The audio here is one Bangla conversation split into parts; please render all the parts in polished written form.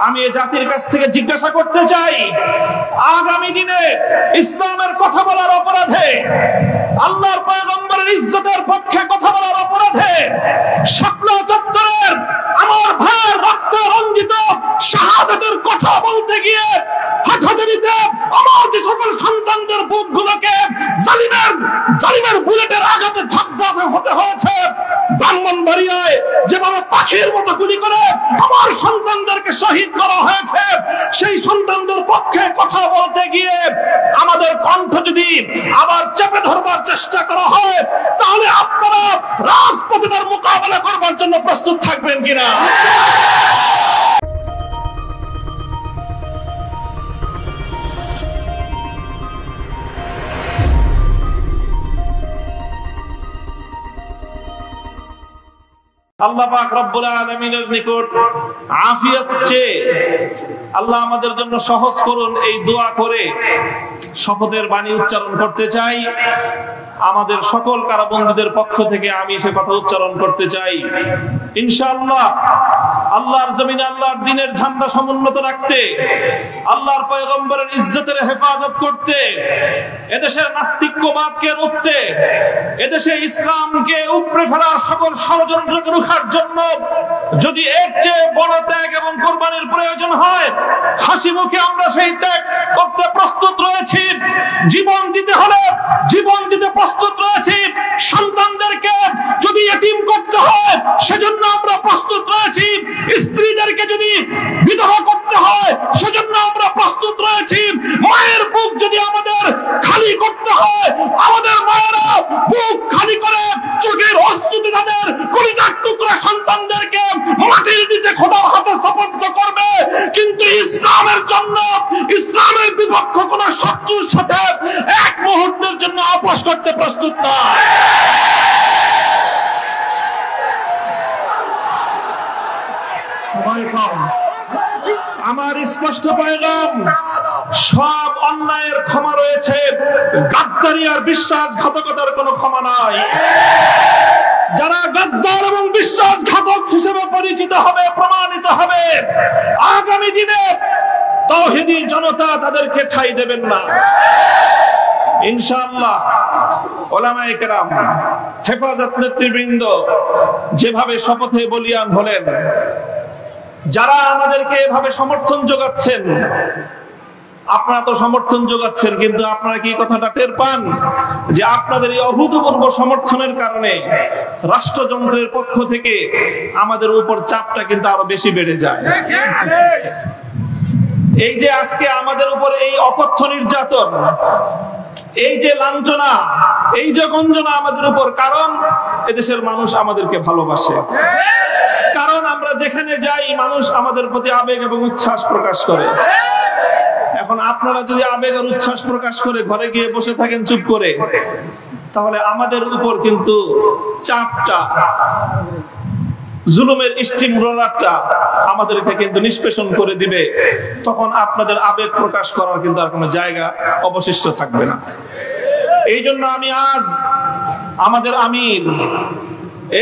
আমি এই জাতির কাছ থেকে জিজ্ঞাসা করতে চাই, আগামী দিনে ইসলামের কথা বলার অপরাধে, আল্লাহর পয়গম্বরের ইজ্জতের পক্ষে কথা বলার অপরাধে, শাপলা চত্বরের আমার ভাইয়ের রক্তে রঞ্জিত শাহাদাতের কথা বলতে গিয়ে হাটহাজারিতে আমার যে সকল সন্তানদের বুকগুলোকে জালিমের বুলেটের আঘাতে ঝাঁঝাতে হতে হয়েছে, ব্রাহ্মণবাড়িয়ায় যেভাবে পাখির মতো গুলি করে আমার সন্তানদেরকে শহীদ করা হয়েছে, সেই সন্তানদের পক্ষে কথা বলতে গিয়ে আমাদের কণ্ঠ যদি আবার চেপে ধরবার চেষ্টা করা হয়, তাহলে আপনারা রাজপথে তার মোকাবেলা করবার জন্য প্রস্তুত থাকবেন কিনা? আল্লাহ পাক রব্বুল আলামিনের নিকট আফিয়াত চেয়ে আল্লাহ আমাদের জন্য সহজ করুন এই দোয়া করে শপথের বাণী উচ্চারণ করতে চাই। আমাদের সকল কারাবন্দীদের পক্ষ থেকে আমি সে কথা উচ্চারণ করতে চাই। ইনশাআল্লাহ আল্লাহর জমিনে আল্লাহর দ্বীনের ঝান্ডা সমুন্নত রাখতে, আল্লাহর পয়গম্বরের ইজ্জতের হেফাজত করতে, এদেশের নাস্তিক্যবাদকে রুখতে, এদেশে ইসলামকে উপড়ে ফেলার সকল ষড়যন্ত্রকে রুখার জন্য যদি এর চেয়ে বড় ত্যাগ এবং কোরবানির প্রয়োজন হয়, হাসি মুখে আমরা সেই ত্যাগ করতে প্রস্তুত রয়েছি। জীবন দিতে হলে জীবন দিতে প্রস্তুত রয়েছি। সন্তানদেরকে যদি এতিম করতে হয় সেজন্য আমরা প্রস্তুত রয়েছি। স্ত্রীদেরকে যদি বিধবা করতে হয় সেজন্য আমরা প্রস্তুত রয়েছি। মায়ের বুক যদি আমাদের খালি করতে হয়, আমাদের মায়েরা বুক খালি করে চোখের অশ্রুতে তাদের কলিজার টুকরা সন্তানদেরকে মাটির নিচে খোদার হাতে সুপর্দ করবে। কিন্তু ইসলামের জন্য, ইসলামের বিপক্ষ কোন শত্রুর সাথে এক মুহূর্তের জন্য আপোষ করতে প্রস্তুত নয়। সবাই কম, আমার স্পষ্ট পয়গাম, সব অন্যায়ের ক্ষমা রয়েছে, গাদ্দারি আর বিশ্বাসঘাতকতার কোনো ক্ষমা নাই। যারা গাদ্দার এবং বিশ্বাসঘাতক হিসেবে পরিচিত হবে, প্রমাণিত হবে, আগামী দিনে তাওহীদি জনতা তাদেরকে ঠাঁই দেবেন না ইনশাআল্লাহ। ওলামায়ে কেরাম, হেফাজত নেতৃবৃন্দ যেভাবে শপথে বলিয়ান হলেন, যারা আমাদেরকে এভাবে সমর্থন যোগাচ্ছেন, আপনারা তো সমর্থন যোগাচ্ছেন, কিন্তু আপনারা কি কথাটা টের পান যে আপনাদের এই অভূতপূর্ব সমর্থনের কারণে রাষ্ট্রযন্ত্রের পক্ষ থেকে আমাদের উপর চাপটা কিন্তু আরো বেশি বেড়ে যায়। এই যে আজকে আমাদের উপর এই অকথ্য নির্যাতন, এই যে লাঞ্ছনা, এই যে গঞ্জনা আমাদের উপর, কারণ এদেশের মানুষ আমাদেরকে ভালোবাসে, কারণ আমরা যেখানে যাই মানুষ আমাদের প্রতি আবেগ এবং উচ্ছ্বাস প্রকাশ করে। এখন আপনারা যদি আবেগ আর উচ্ছ্বাস প্রকাশ করে ঘরে গিয়ে বসে থাকেন চুপ করে, তাহলে আমাদের উপর কিন্তু চাপটা, জুলুমের স্টিম রোলারটা আমাদেরকে কিন্তু নিষ্পেষণ করে দিবে। তখন আপনাদের আবেগ প্রকাশ করার কিন্তু আর কোনো জায়গা অবশিষ্ট থাকবে না। এই জন্য আমি আজ আমাদের আমির,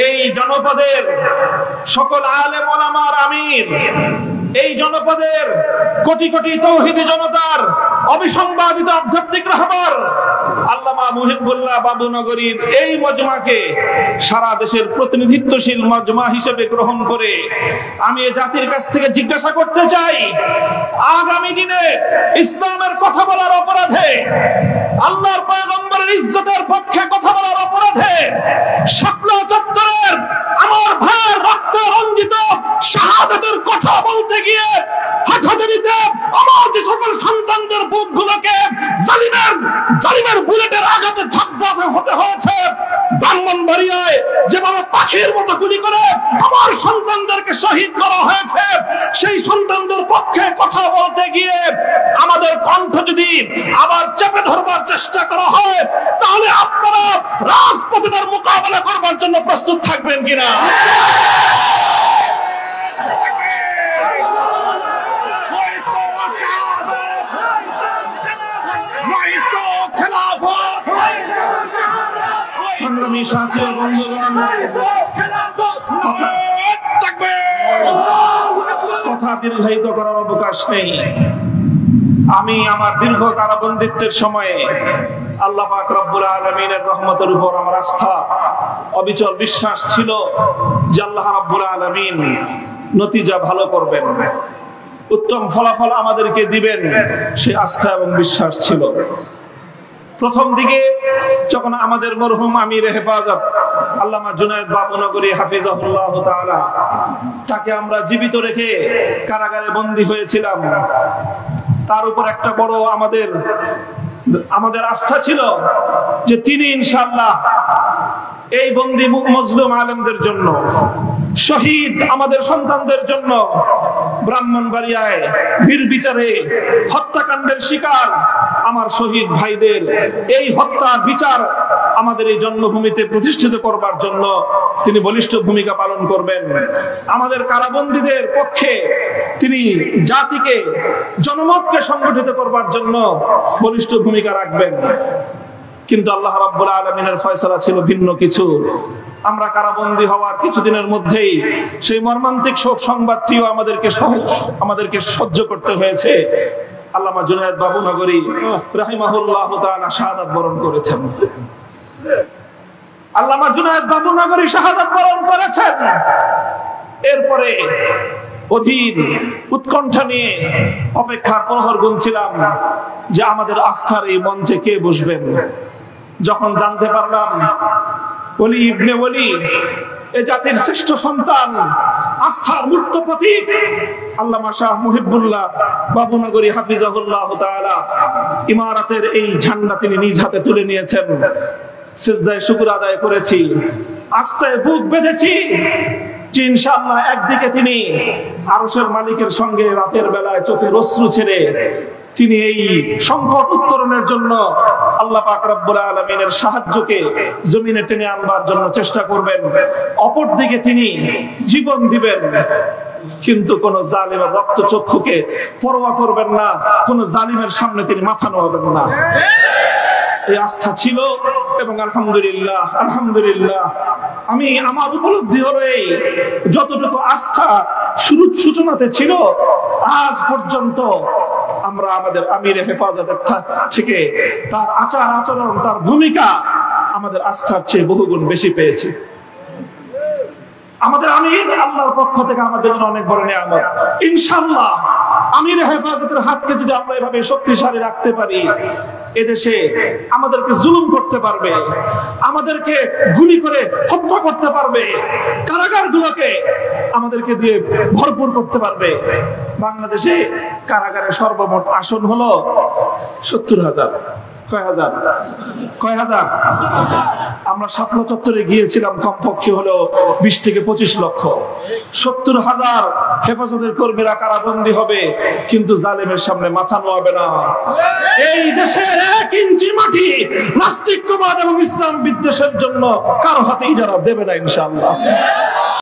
এই জনপদের সকল আলেম ওলামার আমির, এই জনপদের কোটি কোটি তাওহীদি জনতার অবিসংবাদিত আধ্যাত্মিক রাহবার আল্লামা মুহিবুল্লাহ বাবুনগরীর এই মজমাকে সারা দেশের প্রতিনিধিত্বশীল মজমা হিসেবে গ্রহণ করে আমি এই জাতির কাছ থেকে জিজ্ঞাসা করতে চাই, আগামী দিনে ইসলামের কথা বলার অপরাধে, আল্লাহর পয়গম্বরের ইজ্জতের পক্ষে কথা বলার অপরাধে, শাপলা চত্বরের আমার ভাইয়ের রক্তে রঞ্জিত শাহাদাতের কথা বলতে গিয়ে হাটহাজারিতে আমার যে সকল সন্তানদের বুকগুলোকে জালিমের বুলেটের আঘাতে ঝাঁঝাতে হতে হয়েছে, ব্রাহ্মণবাড়িয়ায় যেভাবে পাখির মতো গুলি করে আমার সন্তানদেরকে শহীদ করা হয়েছে, সেই সন্তানদের পক্ষে কথা বলতে গিয়ে আমাদের কণ্ঠ যদি আবার চেপে ধরবার চেষ্টা করা হয়, তাহলে আপনারা রাজপথে তার মোকাবেলা করবার জন্য প্রস্তুত থাকবেন কিনা? সংগ্রামী সাথী ও বন্ধুগণ, কথা দীর্ঘায়িত করার অবকাশ নেই। আমি আমার দীর্ঘ কারাবন্দিত্বের সময়ে আল্লাহ পাক রব্বুল আলামিনের রহমতের উপর আমার আস্থা, অবিচল বিশ্বাস ছিল যে আল্লাহ রব্বুল আলামিন নতিজা ভালো করবেন, উত্তম ফলাফল আমাদেরকে দিবেন, সে আস্থা এবং বিশ্বাস ছিল। প্রথম দিকে যখন আমাদের মরহুম আমির হেফাজত আল্লামা জুনায়েদ বাবুনগরী হাফিজাহুল্লাহ তাআলা, তাকে আমরা জীবিত রেখে কারাগারে বন্দী হয়েছিলাম, তার উপর একটা বড় আমাদের আস্থা ছিল যে তিনি ইনশাআল্লাহ এই বন্দী মজলুম আলেমদের জন্য, শহীদ আমাদের সন্তানদের জন্য, ব্রাহ্মণবাড়িয়ায় নির্বিচারে হত্যাকাণ্ডের শিকার আমার শহীদ ভাইদের এই হত্যার বিচার আমাদের এই জন্মভূমিতে প্রতিষ্ঠিত করবার জন্য তিনি বলিষ্ঠ ভূমিকা পালন করবেন। আমাদের কারাবন্দীদের পক্ষে তিনি জাতিকে, জনমতকে সংগঠিত করবার জন্য বলিষ্ঠ ভূমিকা রাখবেন। কিন্তু আল্লাহ রাব্বুল আলামিনের ফয়সালা ছিল ভিন্ন কিছু। আমরা কারাবন্দী হওয়ার কিছুদিনের মধ্যেই সেই মর্মান্তিক শোক সংবাদটিও আমাদেরকে সহ্য করতে হয়েছে। আল্লামা জুনায়েদ বাবুনগরী রাহিমাহুল্লাহ তাআলা শাহাদাত বরণ করেছেন। আল্লামা জুনায়েদ বাবুনগরী শাহাদাত বরণ করেছেন। এরপরে অধীর উৎকণ্ঠা নিয়ে অপেক্ষার প্রহর গুনছিলাম যে আমাদের আস্থার এই মঞ্চে কে বসবেন। যখন জানতে পারলাম ওলি ইবনে ওলি, এ জাতির শ্রেষ্ঠ সন্তান, আস্থার মূর্ত প্রতীক আল্লামা শাহ মুহিবুল্লাহ বাবুনগরী হাফিজাহুল্লাহ তাআলা ইমারতের এই ঝান্ডা তিনি নিজ হাতে তুলে নিয়েছেন, সিজদায় শুকর আদায় করেছি, আস্থায় বুক বেঁধেছি যে ইনশাআল্লাহ একদিকে তিনি আরশের মালিকের সঙ্গে রাতের বেলায় চোখের অশ্রু ছেড়ে তিনি এই সংকট উত্তরণের জন্য আল্লাহ পাক রব্বুল আলামিনের সাহায্যকে জমিনে টেনে আনবার জন্য চেষ্টা করবেন। অপরদিকে তিনি জীবন দিবেন, কিন্তু কোন জালিমের রক্তচক্ষুকে পরোয়া করবেন না, কোন জালিমের সামনে তিনি মাথা নোয়াবেন না। এই আস্থা ছিল এবং আলহামদুলিল্লাহ আমি আমার উপলব্ধি হলো এই যতটুকু আস্থা শুরুর সূচনাতে ছিল, আজ পর্যন্ত আমরা আমাদের আমির হেফাজতের থেকে তার আচার আচরণ, তার ভূমিকা আমাদের আস্থার চেয়ে বহুগুণ বেশি পেয়েছি। আমাদের আমির আল্লাহর পক্ষ থেকে আমাদের জন্য অনেক বড় নিয়ামত। ইনশাআল্লাহ আমির হেফাজতের হাতকে যদি আমরা এভাবে শক্তিশালী রাখতে পারি, এদেশে আমাদেরকে জুলুম করতে পারবে, আমাদেরকে গুলি করে হত্যা করতে পারবে, কারাগারগুলোকে আমাদেরকে দিয়ে ভরপুর করতে পারবে। বাংলাদেশে কারাগারে সর্বমোট আসন হলো 70,000। কয় হাজার? আমরা শাপলা চত্বরে গিয়েছিলাম, কমপক্ষে হলো 20 থেকে 25 লক্ষ। 70,000 হেফাজতের কর্মীরা কারাবন্দী হবে, কিন্তু জালেমের সামনে মাথা নোয়াবে না। এই দেশের 1 ইঞ্চি মাটি নাস্তিক্যবাদ এবং ইসলাম বিদ্বেষের জন্য কারো হাতে ইজারা দেবে না ইনশাআল্লাহ।